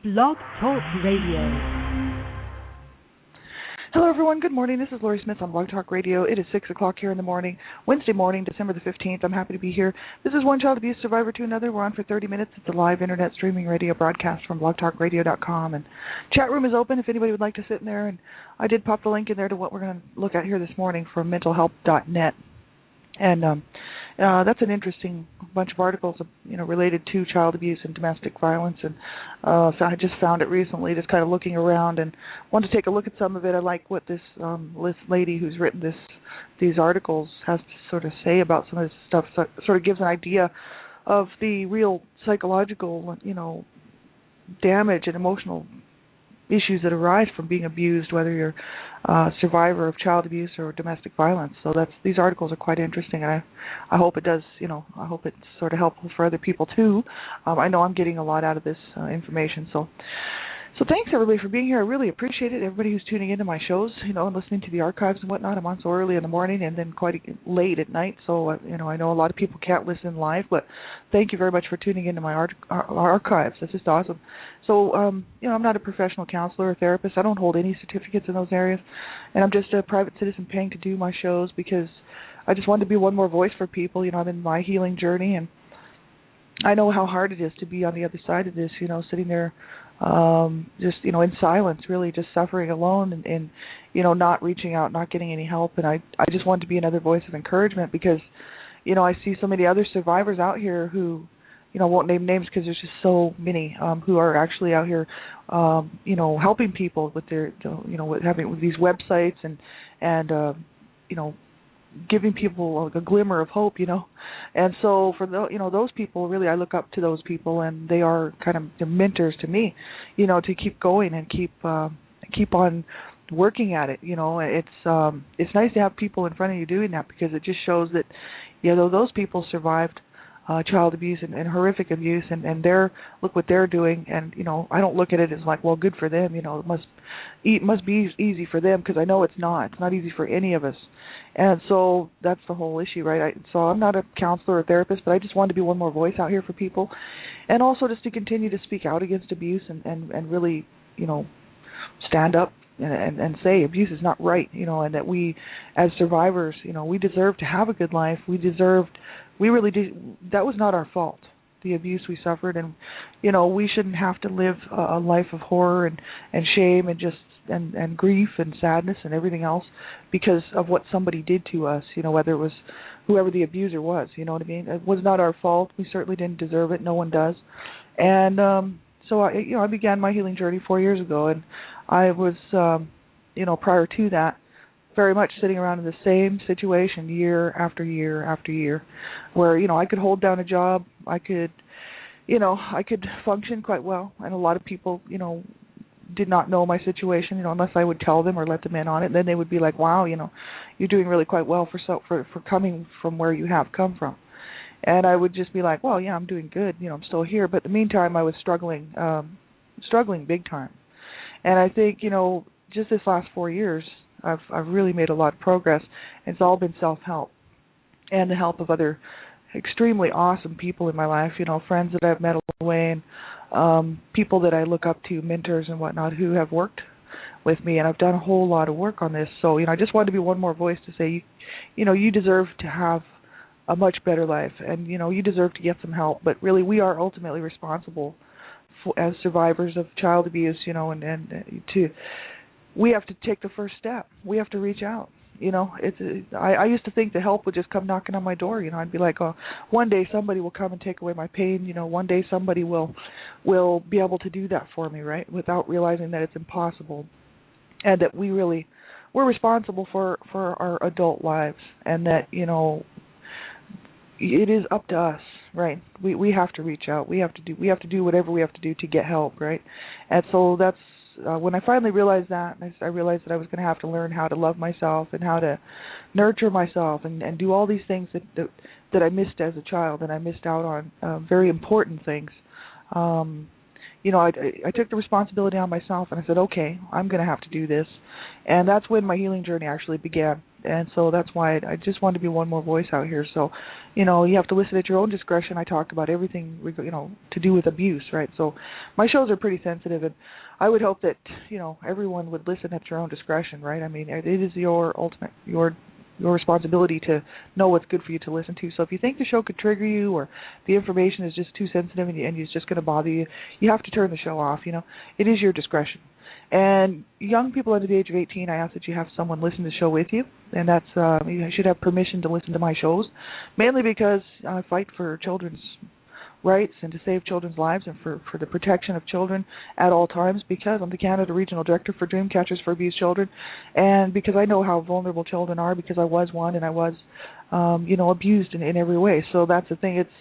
Blog Talk Radio. Hello, everyone. Good morning. This is Lori Smith on Blog Talk Radio. It is 6 o'clock here in the morning, Wednesday morning, December the 15th. I'm happy to be here. This is One Child Abuse Survivor to Another. We're on for 30 minutes. It's a live internet streaming radio broadcast from blogtalkradio.com. And chat room is open if anybody would like to sit in there. And I did pop the link in there to what we're going to look at here this morning from mentalhealth.net. And that's an interesting bunch of articles, related to child abuse and domestic violence. And so I just found it recently, just kind of looking around, and wanted to take a look at some of it. I like what this lady who's written these articles has to sort of say about some of this stuff. So it sort of gives an idea of the real psychological, damage and emotional issues that arise from being abused, whether you're a survivor of child abuse or domestic violence. So these articles are quite interesting, and I hope it does, I hope it's sort of helpful for other people too. I know I'm getting a lot out of this information. So thanks, everybody, for being here. I really appreciate it. Everybody who's tuning into my shows, and listening to the archives and whatnot. I'm on so early in the morning and then quite late at night. So, I know a lot of people can't listen live, but thank you very much for tuning into my archives. That's just awesome. So, I'm not a professional counselor or therapist. I don't hold any certificates in those areas. And I'm just a private citizen paying to do my shows because I just wanted to be one more voice for people. I'm in my healing journey, and I know how hard it is to be on the other side of this, sitting there just in silence, really just suffering alone and not reaching out, not getting any help. And I just want to be another voice of encouragement because I see so many other survivors out here who won't name names because there's just so many who are actually out here helping people with their with these websites and giving people a glimmer of hope, and so for those people, really, I look up to those people, and they are kind of the mentors to me, to keep going and keep on working at it. It's nice to have people in front of you doing that because it just shows that those people survived child abuse and horrific abuse, and look what they're doing, and I don't look at it as like, well, good for them, it must be easy for them, because I know it's not easy for any of us. And so that's the whole issue, right? So I'm not a counselor or therapist, but I just wanted to be one more voice out here for people, and also just to continue to speak out against abuse and really, stand up and say abuse is not right, and that we as survivors, we deserve to have a good life. We really did. That was not our fault, the abuse we suffered, and we shouldn't have to live a life of horror and shame and just and grief and sadness and everything else because of what somebody did to us, whether it was whoever the abuser was, you know what I mean? It was not our fault. We certainly didn't deserve it. No one does. And so I began my healing journey 4 years ago, and I was prior to that very much sitting around in the same situation year after year after year, where I could hold down a job, I could function quite well, and a lot of people did not know my situation, unless I would tell them or let them in on it. And then they would be like, "Wow, you're doing really quite well for coming from where you have come from." And I would just be like, "Well, yeah, I'm doing good. I'm still here." But in the meantime, I was struggling big time. And I think just this last 4 years, I've really made a lot of progress. It's all been self-help and the help of other extremely awesome people in my life, friends that I've met along the way, and people that I look up to, mentors and whatnot, who have worked with me, and I've done a whole lot of work on this. So, I just wanted to be one more voice to say, you deserve to have a much better life, and, you deserve to get some help, but really we are ultimately responsible as survivors of child abuse, we have to take the first step. We have to reach out. I used to think the help would just come knocking on my door. I'd be like, oh, one day somebody will come and take away my pain. One day somebody will be able to do that for me, right? Without realizing that it's impossible, and that we're responsible for our adult lives, and that it is up to us, right? We have to reach out. We have to do whatever we have to do to get help, right? And so that's. When I finally realized that, I realized that I was going to have to learn how to love myself and how to nurture myself and do all these things that I missed as a child, and I missed out on very important things. I took the responsibility on myself, and I said, okay, I'm going to have to do this. And that's when my healing journey actually began. And so that's why I just wanted to be one more voice out here. So, you have to listen at your own discretion. I talk about everything, to do with abuse, right? So my shows are pretty sensitive, and I would hope that, everyone would listen at your own discretion, right? I mean, it is your responsibility to know what's good for you to listen to. So if you think the show could trigger you, or the information is just too sensitive and it's just going to bother you, you have to turn the show off. It is your discretion. And young people under the age of 18, I ask that you have someone listen to the show with you, and that's you should have permission to listen to my shows, mainly because I fight for children's rights and to save children's lives and for the protection of children at all times, because I'm the Canada Regional Director for Dreamcatchers for Abused Children, and because I know how vulnerable children are, because I was one and I was, abused in every way. So that's the thing. It's,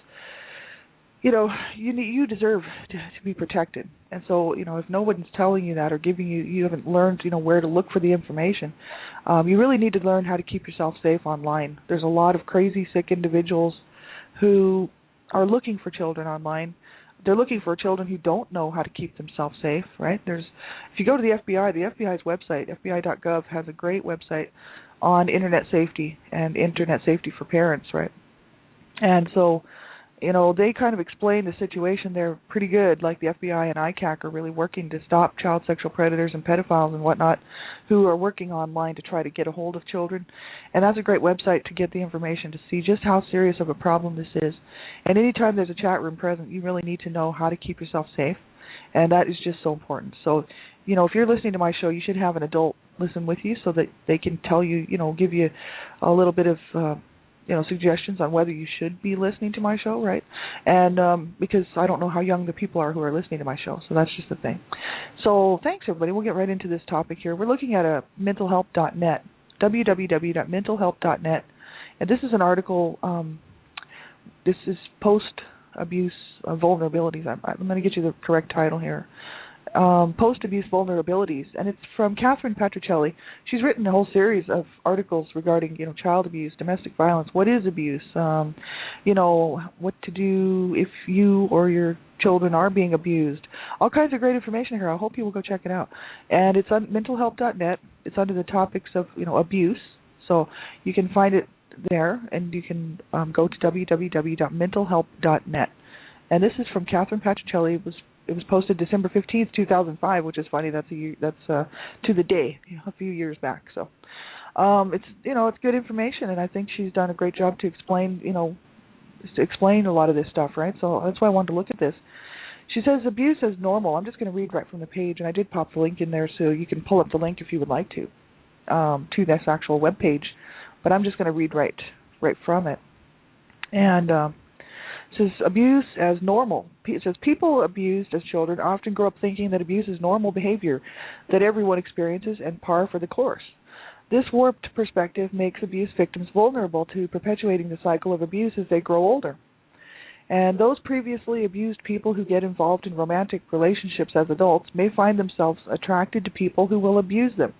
you deserve to be protected. And so, if no one's telling you that or giving you haven't learned, where to look for the information, you really need to learn how to keep yourself safe online. There's a lot of crazy, sick individuals who are looking for children online. They're looking for children who don't know how to keep themselves safe, right? If you go to the FBI's website, FBI.gov has a great website on internet safety and internet safety for parents, right? And so, they kind of explain the situation there pretty good, like the FBI and ICAC are really working to stop child sexual predators and pedophiles and whatnot who are working online to try to get a hold of children. And that's a great website to get the information to see just how serious of a problem this is. And anytime there's a chat room present, you really need to know how to keep yourself safe. And that is just so important. So, if you're listening to my show, you should have an adult listen with you so that they can tell you, give you a little bit of suggestions on whether you should be listening to my show, right? And because I don't know how young the people are who are listening to my show, so that's just the thing. So thanks, everybody. We'll get right into this topic here. We're looking at mentalhelp.net, www.mentalhelp.net, and this is an article. This is post-abuse vulnerabilities. I'm going to get you the correct title here. Post-abuse vulnerabilities, and it's from Catherine Patricelli. She's written a whole series of articles regarding, child abuse, domestic violence, what is abuse, what to do if you or your children are being abused. All kinds of great information here. I hope you will go check it out. And it's on mentalhelp.net. It's under the topics of, abuse, so you can find it there, and you can go to www.mentalhelp.net. And this is from Catherine Patricelli. It was posted December 15th, 2005, which is funny. That's to the day, a few years back. So, it's good information, and I think she's done a great job to explain a lot of this stuff, right? So that's why I wanted to look at this. She says abuse is normal. I'm just going to read right from the page, and I did pop the link in there, so you can pull up the link if you would like to this actual web page. But I'm just going to read right from it, and. It says abuse as normal. It says people abused as children often grow up thinking that abuse is normal behavior that everyone experiences and par for the course. This warped perspective makes abuse victims vulnerable to perpetuating the cycle of abuse as they grow older. And those previously abused people who get involved in romantic relationships as adults may find themselves attracted to people who will abuse them.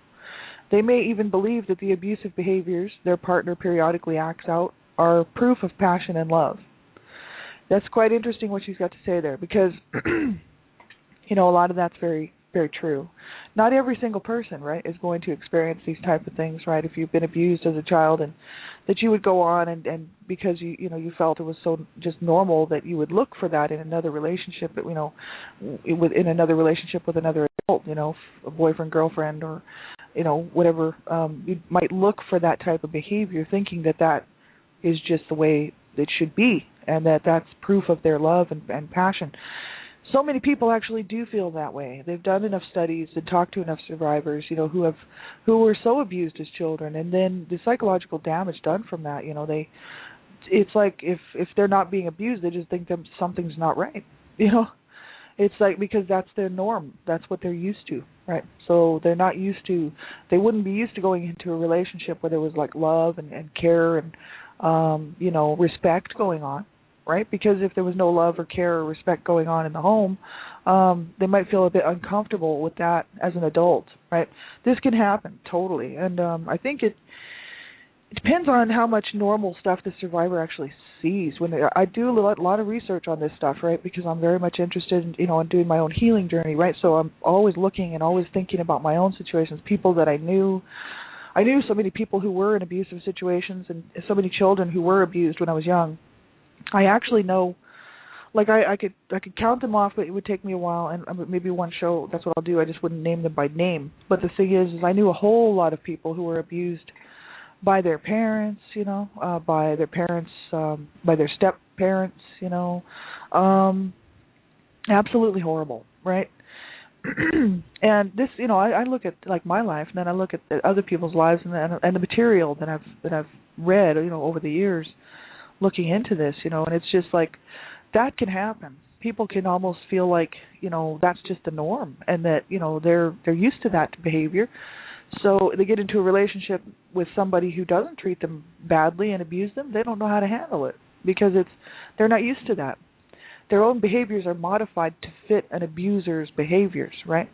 They may even believe that the abusive behaviors their partner periodically acts out are proof of passion and love. That's quite interesting what she's got to say there, because, a lot of that's very, very true. Not every single person, right, is going to experience these type of things, right? If you've been abused as a child, and that you would go on and because you felt it was so just normal that you would look for that in another relationship, in another relationship with another adult, a boyfriend, girlfriend, or whatever. You might look for that type of behavior, thinking that is just the way it should be, and that's proof of their love and passion. So many people actually do feel that way. They've done enough studies and talked to enough survivors, who were so abused as children, and then the psychological damage done from that. It's like if they're not being abused, they just think that something's not right. It's like because that's their norm, that's what they're used to, right? So they wouldn't be used to going into a relationship where there was like love and care and respect going on, right? Because if there was no love or care or respect going on in the home, they might feel a bit uncomfortable with that as an adult, right? This can happen, totally. And I think it depends on how much normal stuff the survivor actually sees. I do a lot of research on this stuff, right? Because I'm very much interested in, in doing my own healing journey, right? So I'm always looking and always thinking about my own situations, people that I knew, I knew so many people who were in abusive situations and so many children who were abused when I was young. I actually know, like I could count them off, but it would take me a while, and maybe one show, that's what I'll do. I just wouldn't name them by name. But the thing is I knew a whole lot of people who were abused by their parents, by their parents, by their step parents, absolutely horrible, right? And this, I look at like my life, and then I look at other people's lives, and the material that I've read, over the years, looking into this, and it's just like that can happen. People can almost feel like, that's just the norm, and that, they're used to that behavior. So they get into a relationship with somebody who doesn't treat them badly and abuse them. They don't know how to handle it because they're not used to that. Their own behaviors are modified to fit an abuser's behaviors, right?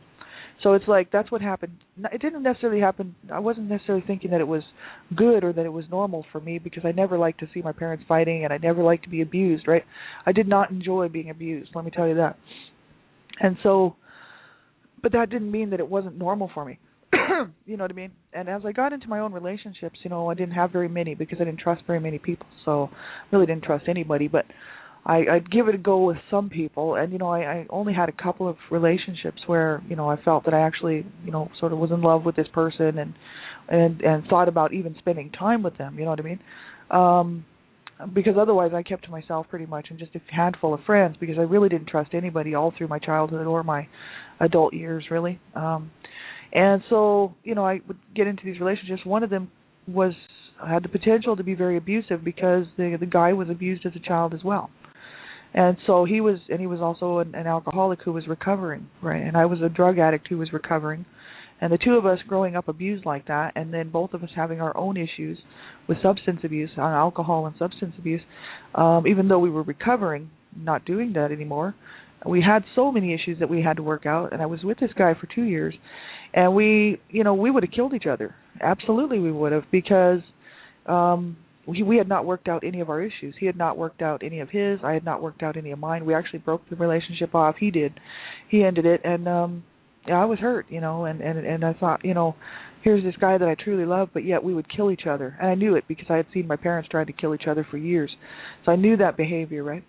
So it's like that's what happened. It didn't necessarily happen. I wasn't necessarily thinking that it was good or that it was normal for me, because I never liked to see my parents fighting, and I never liked to be abused, right? I did not enjoy being abused, let me tell you that. And so, but that didn't mean that it wasn't normal for me. You know what I mean? And as I got into my own relationships, I didn't have very many because I didn't trust very many people. So I really didn't trust anybody, but I'd give it a go with some people. And, I only had a couple of relationships where, I felt that I actually, sort of was in love with this person and thought about even spending time with them, you know what I mean? Because otherwise I kept to myself pretty much, and just a handful of friends, because I really didn't trust anybody all through my childhood or my adult years, really. And so, I would get into these relationships. One of them had the potential to be very abusive because the guy was abused as a child as well. And so he was also an alcoholic who was recovering, right? And I was a drug addict who was recovering. And the two of us growing up abused like that, and then both of us having our own issues with substance abuse, alcohol and substance abuse, even though we were recovering, not doing that anymore, we had so many issues that we had to work out. And I was with this guy for 2 years, and we would have killed each other. Absolutely we would have, because we had not worked out any of our issues. He had not worked out any of his. I had not worked out any of mine. We actually broke the relationship off. He did. He ended it, and I was hurt, and I thought, here's this guy that I truly love, but yet we would kill each other. And I knew it because I had seen my parents try to kill each other for years. So I knew that behavior, right?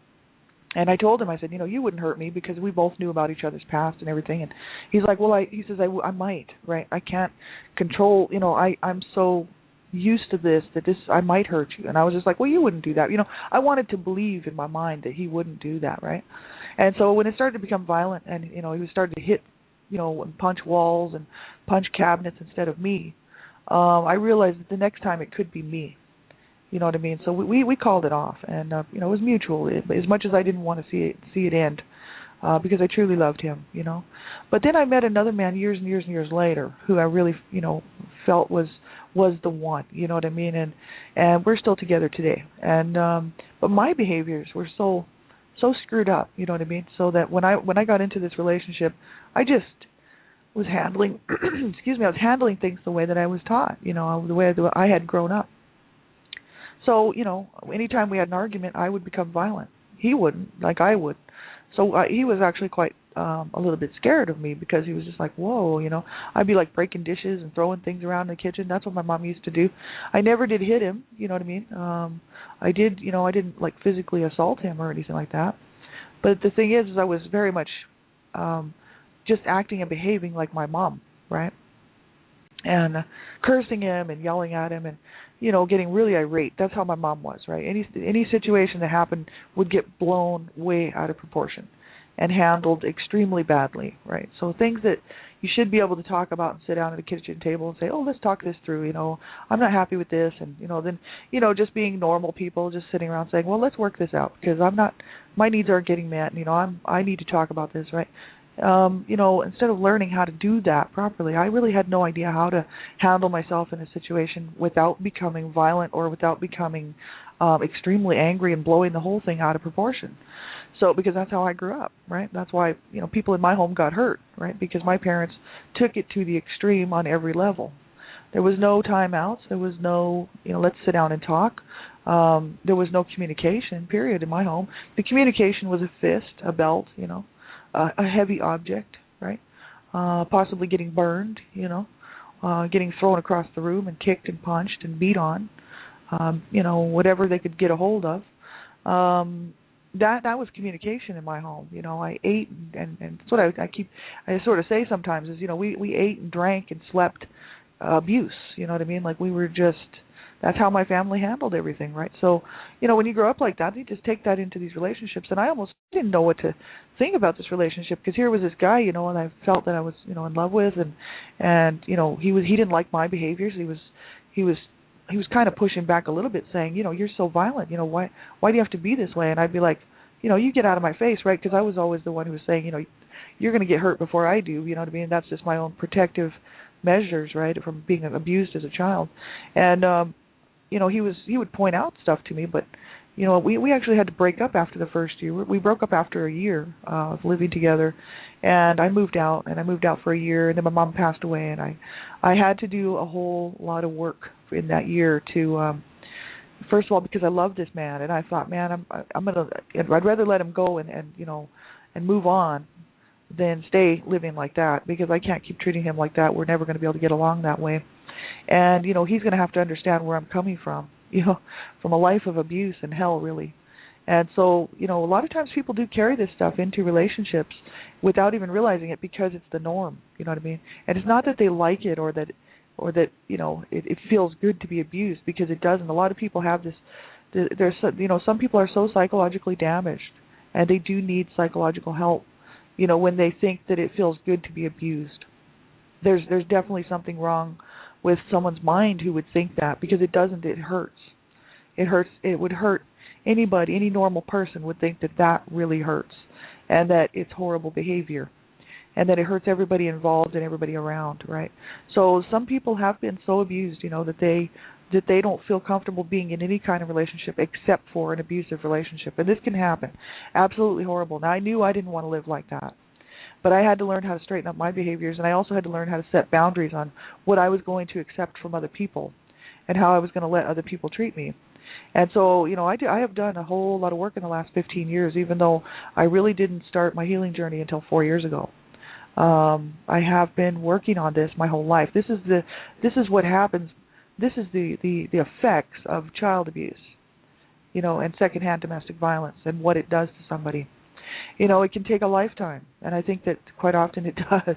And I told him, I said, you wouldn't hurt me, because we both knew about each other's past and everything. And he's like, well, he says, I might, right? I can't control, I'm so used to this that I might hurt you. And I was just like, well, you wouldn't do that. I wanted to believe in my mind that he wouldn't do that, right? And so when it started to become violent, and, he started to hit, and punch walls and punch cabinets instead of me, I realized that the next time it could be me. You know what I mean? So we called it off, and it was mutual. As much as I didn't want to see it end, because I truly loved him, But then I met another man years and years and years later who I really, felt was the one. You know what I mean? And we're still together today. And but my behaviors were so screwed up. You know what I mean? So that when I got into this relationship, I just was handling, excuse me, I was handling things the way that I was taught. The way that I had grown up. So, anytime we had an argument, I would become violent. He wouldn't, like I would. So he was actually quite a little bit scared of me, because he was just like, whoa, I'd be like breaking dishes and throwing things around in the kitchen. That's what my mom used to do. I never did hit him, you know what I mean? I didn't like physically assault him or anything like that. But the thing is I was very much just acting and behaving like my mom, right? And cursing him and yelling at him and, getting really irate. That's how my mom was, right? Any situation that happened would get blown way out of proportion and handled extremely badly, right? So things that you should be able to talk about and sit down at a kitchen table and say, oh, let's talk this through, I'm not happy with this. And, then, just being normal people, just sitting around saying, well, let's work this out, because my needs aren't getting met, and, I need to talk about this, right? Instead of learning how to do that properly, I really had no idea how to handle myself in a situation without becoming violent or without becoming extremely angry and blowing the whole thing out of proportion. So, because that's how I grew up, right? That's why, people in my home got hurt, right? Because my parents took it to the extreme on every level. There was no timeouts. There was no, let's sit down and talk. There was no communication, period, in my home. The communication was a fist, a belt, a heavy object, right? Possibly getting burned, getting thrown across the room and kicked and punched and beat on, whatever they could get a hold of. That was communication in my home. I ate and that's what I sort of say sometimes is, we ate and drank and slept abuse. You know what I mean? Like we were just, that's how my family handled everything, right? So, when you grow up like that, you just take that into these relationships. And I almost didn't know what to think about this relationship, because here was this guy, and I felt that I was, in love with, and he didn't like my behaviors. He was kind of pushing back a little bit, saying, you're so violent. Why do you have to be this way? And I'd be like, you get out of my face, right? Because I was always the one who was saying, you're going to get hurt before I do. You know what I mean? That's just my own protective measures, right, from being abused as a child. And he would point out stuff to me, but we actually had to break up after the first year. We broke up after a year of living together, and I moved out for a year, and then my mom passed away, and I had to do a whole lot of work in that year to first of all, because I loved this man, and I thought, man, I'd rather let him go and move on than stay living like that, because I can't keep treating him like that. We're never going to be able to get along that way. And, he's going to have to understand where I'm coming from, from a life of abuse and hell, really. And so, a lot of times people do carry this stuff into relationships without even realizing it, because it's the norm, you know what I mean? And it's not that they like it or that it feels good to be abused, because it doesn't. A lot of people have this, some people are so psychologically damaged, and they do need psychological help, when they think that it feels good to be abused. There's definitely something wrong with someone's mind who would think that, because it doesn't. It hurts. It would hurt anybody. Any normal person would think that really hurts, and that it's horrible behavior, and that it hurts everybody involved and everybody around, right? So some people have been so abused, that they don't feel comfortable being in any kind of relationship except for an abusive relationship. And this can happen. Absolutely horrible. Now, I knew I didn't want to live like that, but I had to learn how to straighten up my behaviors, and I also had to learn how to set boundaries on what I was going to accept from other people and how I was going to let other people treat me. And so, I have done a whole lot of work in the last 15 years, even though I really didn't start my healing journey until 4 years ago. I have been working on this my whole life. This is what happens. This is the effects of child abuse, and secondhand domestic violence, and what it does to somebody. It can take a lifetime, and I think that quite often it does,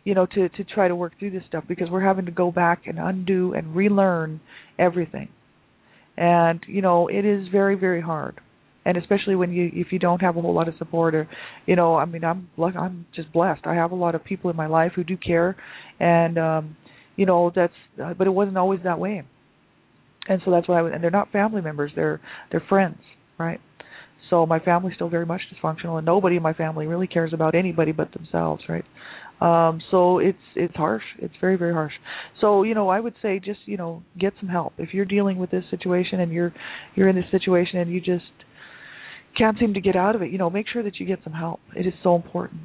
to try to work through this stuff, because we're having to go back and undo and relearn everything. And, it is very, very hard. And especially if you don't have a whole lot of support, or, I'm just blessed. I have a lot of people in my life who do care, and, but it wasn't always that way. And so that's why and they're not family members, they're friends, right? So my family's still very much dysfunctional, and nobody in my family really cares about anybody but themselves, right? So it's harsh. It's very, very harsh. So, I would say just, get some help. If you're dealing with this situation and you're in this situation and you just can't seem to get out of it, make sure that you get some help. It is so important.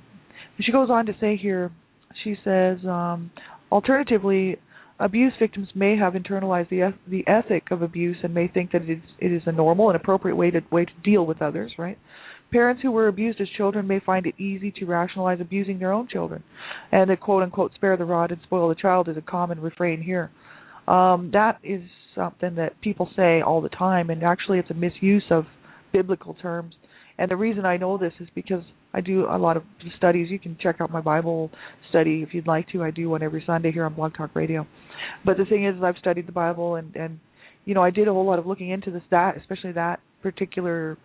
And she goes on to say here, she says, alternatively, abuse victims may have internalized the ethic of abuse and may think that it is a normal and appropriate way to deal with others, right? Parents who were abused as children may find it easy to rationalize abusing their own children, and the quote-unquote spare the rod and spoil the child is a common refrain here. That is something that people say all the time, and actually it's a misuse of biblical terms. And the reason I know this is because I do a lot of studies. You can check out my Bible study if you'd like to. I do one every Sunday here on Blog Talk Radio. But the thing is, I've studied the Bible, and I did a whole lot of looking into especially that particular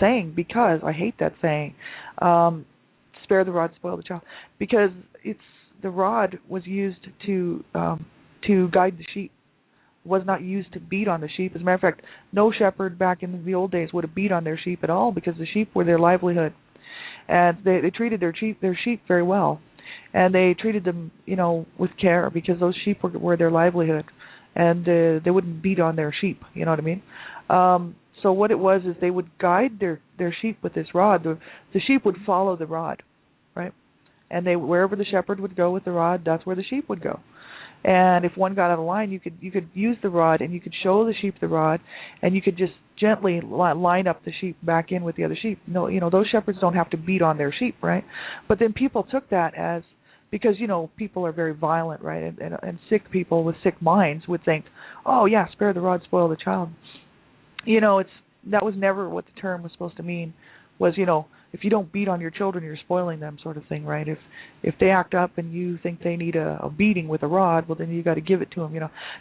saying, because I hate that saying, spare the rod, spoil the child, because the rod was used to guide the sheep. Was not used to beat on the sheep. As a matter of fact, no shepherd back in the old days would have beat on their sheep at all, because the sheep were their livelihood, and they treated their sheep very well, and they treated them with care, because those sheep were their livelihood, and they wouldn't beat on their sheep. You know what I mean? So what it was is they would guide their sheep with this rod. The sheep would follow the rod, right? And wherever the shepherd would go with the rod, that's where the sheep would go. And if one got out of line, you could use the rod, and you could show the sheep the rod, and you could just gently line up the sheep back in with the other sheep. No, those shepherds don't have to beat on their sheep, right? But then people took that as, because people are very violent, right? And sick people with sick minds would think, oh yeah, spare the rod, spoil the child. It's that was never what the term was supposed to mean. Was if you don't beat on your children, you're spoiling them, sort of thing, right? If they act up and you think they need a beating with a rod, well then you got to give it to them.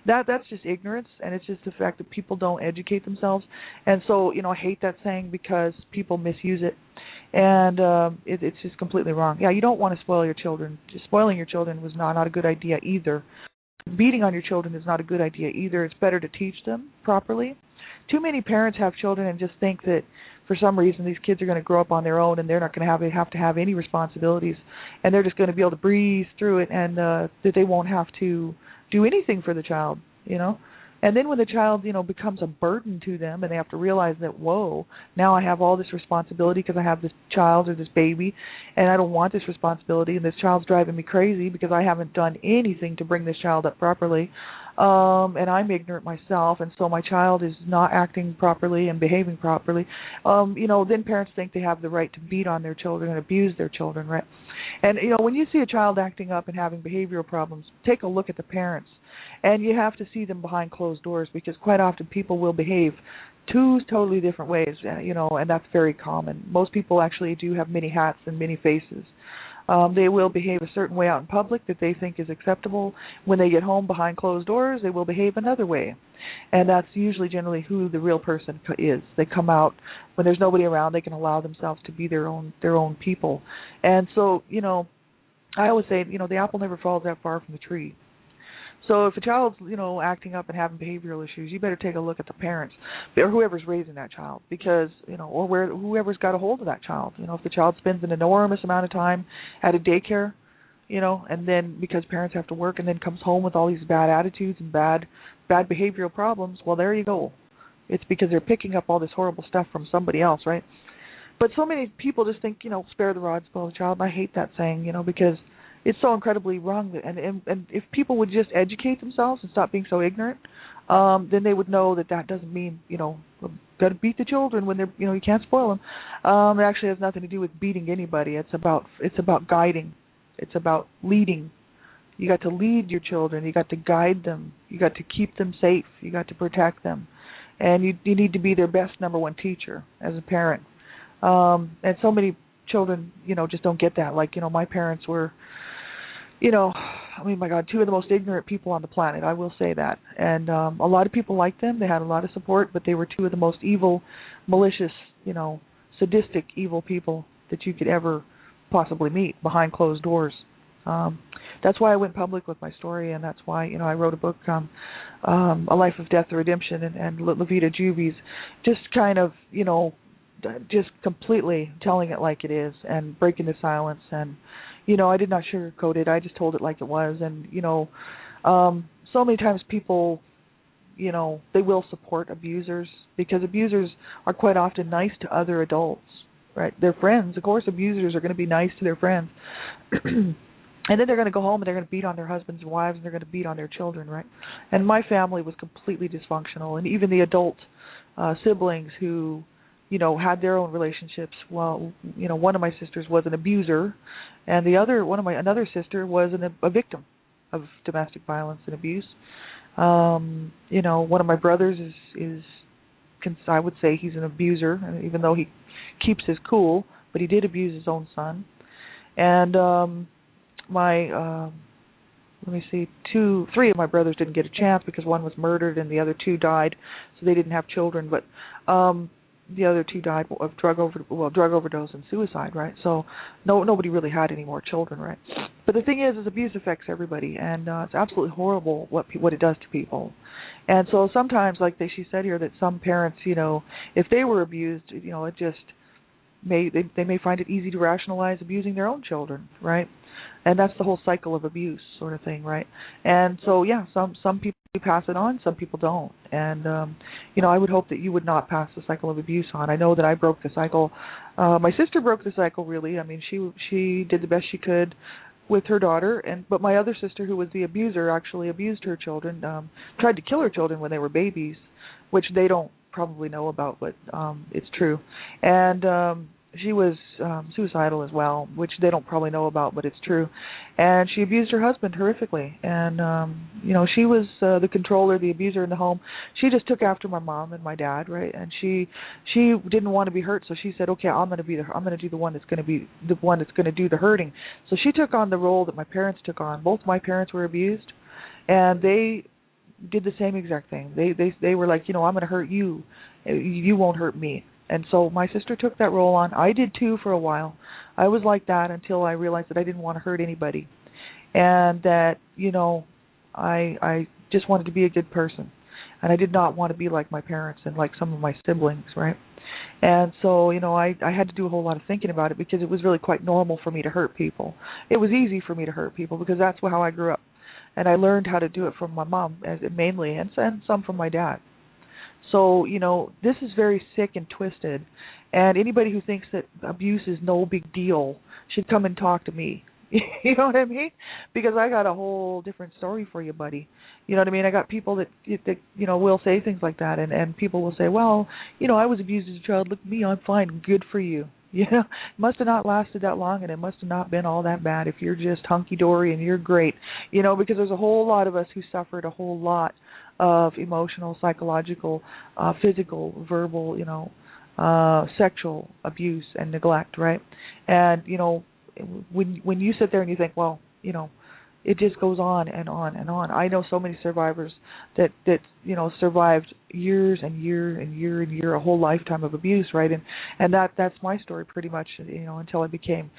That's just ignorance, and it's just the fact that people don't educate themselves, and so I hate that saying because people misuse it, and it's just completely wrong. Yeah, you don't want to spoil your children. Just spoiling your children was not a good idea either. Beating on your children is not a good idea either. It's better to teach them properly. Too many parents have children and just think that for some reason these kids are going to grow up on their own and they're not going to have to have any responsibilities, and they're just going to be able to breeze through it, and that they won't have to do anything for the child, And then when the child, becomes a burden to them, and they have to realize that, whoa, now I have all this responsibility because I have this child or this baby, and I don't want this responsibility, and this child's driving me crazy because I haven't done anything to bring this child up properly, and I'm ignorant myself, and so my child is not acting properly and behaving properly. Then parents think they have the right to beat on their children and abuse their children, right? And when you see a child acting up and having behavioral problems, take a look at the parents. And you have to see them behind closed doors, because quite often people will behave two totally different ways, and that's very common. Most people actually do have many hats and many faces. They will behave a certain way out in public that they think is acceptable. When they get home behind closed doors, they will behave another way. And that's usually generally who the real person is. They come out when there's nobody around. They can allow themselves to be their own people. And so, I always say, the apple never falls that far from the tree. So if a child's, acting up and having behavioral issues, you better take a look at the parents or whoever's raising that child, because, or whoever's got a hold of that child. If the child spends an enormous amount of time at a daycare, and then because parents have to work and then comes home with all these bad attitudes and bad behavioral problems, well, there you go. It's because they're picking up all this horrible stuff from somebody else, right? But so many people just think, spare the rod, spoil the child. And I hate that saying, because it's so incredibly wrong. And if people would just educate themselves and stop being so ignorant, then they would know that doesn't mean, got to beat the children when they're, you can't spoil them. It actually has nothing to do with beating anybody. It's about guiding. It's about leading. You got to lead your children. You got to guide them. You got to keep them safe. You got to protect them. And you need to be their best number one teacher as a parent. And so many children, just don't get that. Like, my parents were, my God, two of the most ignorant people on the planet. I will say that. And a lot of people liked them. They had a lot of support, but they were two of the most evil, malicious, sadistic, evil people that you could ever possibly meet behind closed doors. That's why I went public with my story, and that's why, I wrote a book, A Life of Death or Redemption, and Levita Juvies, just kind of, just completely telling it like it is and breaking the silence. And I did not sugarcoat it. I just told it like it was. And so many times people, they will support abusers, because abusers are quite often nice to other adults, right? Their friends. Of course, abusers are going to be nice to their friends. And then they're going to go home and they're going to beat on their husbands and wives, and they're going to beat on their children, right? And my family was completely dysfunctional, and even the adult siblings who had their own relationships. Well, one of my sisters was an abuser, and another sister was a victim of domestic violence and abuse. One of my brothers is I would say he's an abuser, even though he keeps his cool, but he did abuse his own son. And three of my brothers didn't get a chance because one was murdered and the other two died, so they didn't have children. But the other two died of drug overdose and suicide, right? So nobody really had any more children, right? But the thing is abuse affects everybody, and it's absolutely horrible what it does to people. And so sometimes, like she said here, that some parents, if they were abused, it just they may find it easy to rationalize abusing their own children, right? And that's the whole cycle of abuse sort of thing, right? And so, yeah, some people pass it on, some people don't. And, I would hope that you would not pass the cycle of abuse on. I know that I broke the cycle. My sister broke the cycle, really. I mean, she did the best she could with her daughter, but my other sister, who was the abuser, actually abused her children, tried to kill her children when they were babies, which they don't probably know about, but it's true. And suicidal as well, which they don't probably know about, but it's true. And she abused her husband horrifically. And she was the controller, the abuser in the home. She just took after my mom and my dad, right? And she didn't want to be hurt, so she said, "Okay, I'm going to do the one that's going to do the hurting." So she took on the role that my parents took on. Both my parents were abused, and they did the same exact thing. They were like, I'm going to hurt you. You won't hurt me. And so my sister took that role on. I did too for a while. I was like that until I realized that I didn't want to hurt anybody, and that I just wanted to be a good person, and I did not want to be like my parents and like some of my siblings, right? And so I had to do a whole lot of thinking about it, because it was really quite normal for me to hurt people. It was easy for me to hurt people because that's how I grew up, and I learned how to do it from my mom mainly, and some from my dad. So, this is very sick and twisted, and anybody who thinks that abuse is no big deal should come and talk to me. You know what I mean? Because I got a whole different story for you, buddy. You know what I mean? I got people that will say things like that, and people will say, well, I was abused as a child. Look at me, I'm fine. Good for you. It must have not lasted that long, and it must have not been all that bad if you're just hunky-dory and you're great. Because there's a whole lot of us who suffered a whole lot of emotional, psychological, physical, verbal, sexual abuse and neglect, right? And, when you sit there and you think, well, it just goes on and on and on. I know so many survivors that survived years and year, a whole lifetime of abuse, right? And that's my story pretty much, until I became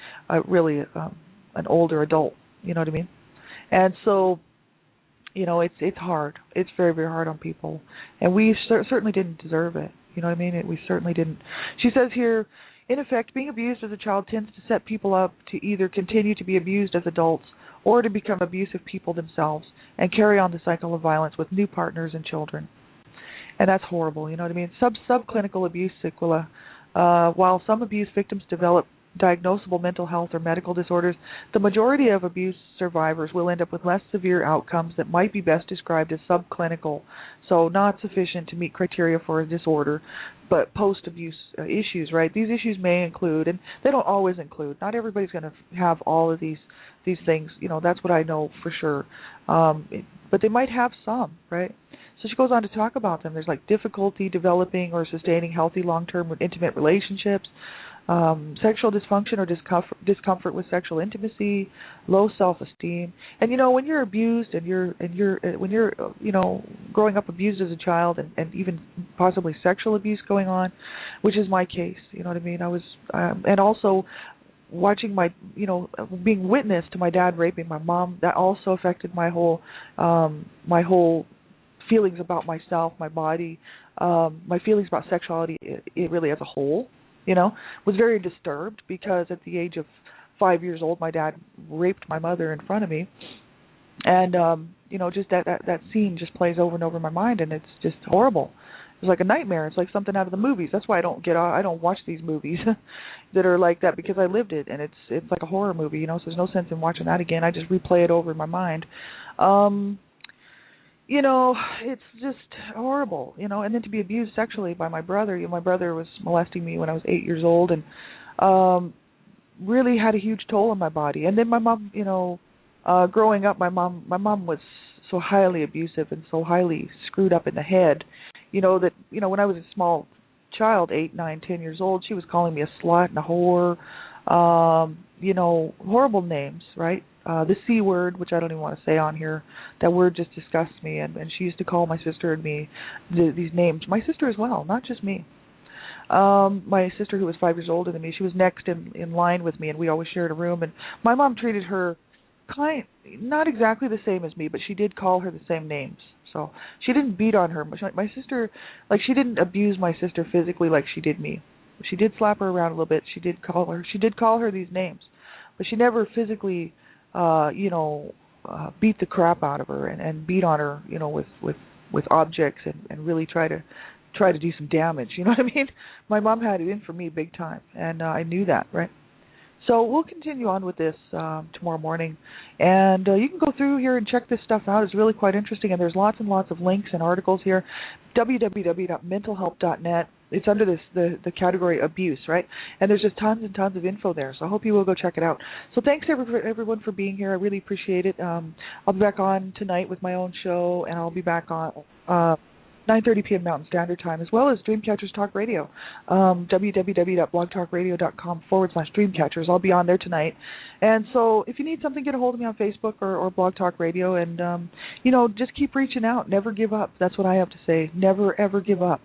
really an older adult. You know what I mean? And so, it's hard. It's very, very hard on people, and we certainly didn't deserve it. You know what I mean? We certainly didn't. She says here, in effect, being abused as a child tends to set people up to either continue to be abused as adults or to become abusive people themselves and carry on the cycle of violence with new partners and children. And that's horrible, you know what I mean? Subclinical abuse sequela. While some abuse victims develop diagnosable mental health or medical disorders, the majority of abuse survivors will end up with less severe outcomes that might be best described as subclinical, so not sufficient to meet criteria for a disorder, but post-abuse issues, right? These issues may include, and they don't always include, not everybody's going to have all of these things, that's what I know for sure, but they might have some, right? So she goes on to talk about them. There's like difficulty developing or sustaining healthy long-term intimate relationships, sexual dysfunction or discomfort with sexual intimacy, low self-esteem, and when you're abused when you're growing up abused as a child and even possibly sexual abuse going on, which is my case. You know what I mean? I was and also watching being witness to my dad raping my mom. That also affected my whole feelings about myself, my body, my feelings about sexuality. It really as a whole. Was very disturbed because at the age of 5 years old, my dad raped my mother in front of me. And, just that scene just plays over and over in my mind, and it's just horrible. It's like a nightmare. It's like something out of the movies. That's why I don't watch these movies that are like that, because I lived it, and it's like a horror movie, so there's no sense in watching that again. I just replay it over in my mind. It's just horrible, and then to be abused sexually by my brother. My brother was molesting me when I was 8 years old, and really had a huge toll on my body. And then my mom, growing up, my mom was so highly abusive and so highly screwed up in the head, that, when I was a small child, 8, 9, 10 years old, she was calling me a slut and a whore, horrible names, right? The C word, which I don't even want to say on here, that word just disgusts me, and she used to call my sister and me these names. My sister as well, not just me. My sister, who was 5 years older than me, she was next in line with me, and we always shared a room, and my mom treated her not exactly the same as me, but she did call her the same names. So she didn't beat on her. My sister, she didn't abuse my sister physically like she did me. She did slap her around a little bit. She did call her these names, but she never physically beat the crap out of her and beat on her, with objects and really try to do some damage. You know what I mean? My mom had it in for me big time, and I knew that, right? So we'll continue on with this tomorrow morning. And you can go through here and check this stuff out. It's really quite interesting, and there's lots and lots of links and articles here. www.mentalhelp.net. It's under the category abuse, right? And there's just tons and tons of info there. So I hope you will go check it out. So thanks everyone for being here. I really appreciate it. I'll be back on tonight with my own show, and I'll be back on 9:30 p.m. Mountain Standard Time, as well as Dreamcatchers Talk Radio, www.blogtalkradio.com/Dreamcatchers. I'll be on there tonight. And so if you need something, get a hold of me on Facebook or Blog Talk Radio, and, just keep reaching out. Never give up. That's what I have to say. Never, ever give up.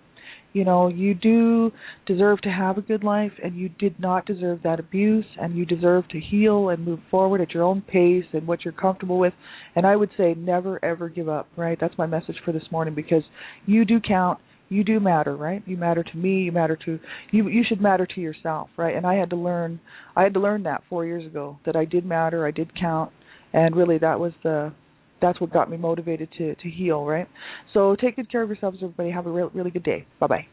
You do deserve to have a good life, and you did not deserve that abuse, and you deserve to heal and move forward at your own pace and what you're comfortable with. And I would say never, ever give up, right? That's my message for this morning, because you do count. You do matter, right? You matter to me. You matter to you should matter to yourself, right? And I had to learn that 4 years ago, that I did matter, I did count, and really that's what got me motivated to heal, right? So take good care of yourselves, everybody. Have a really good day. Bye-bye.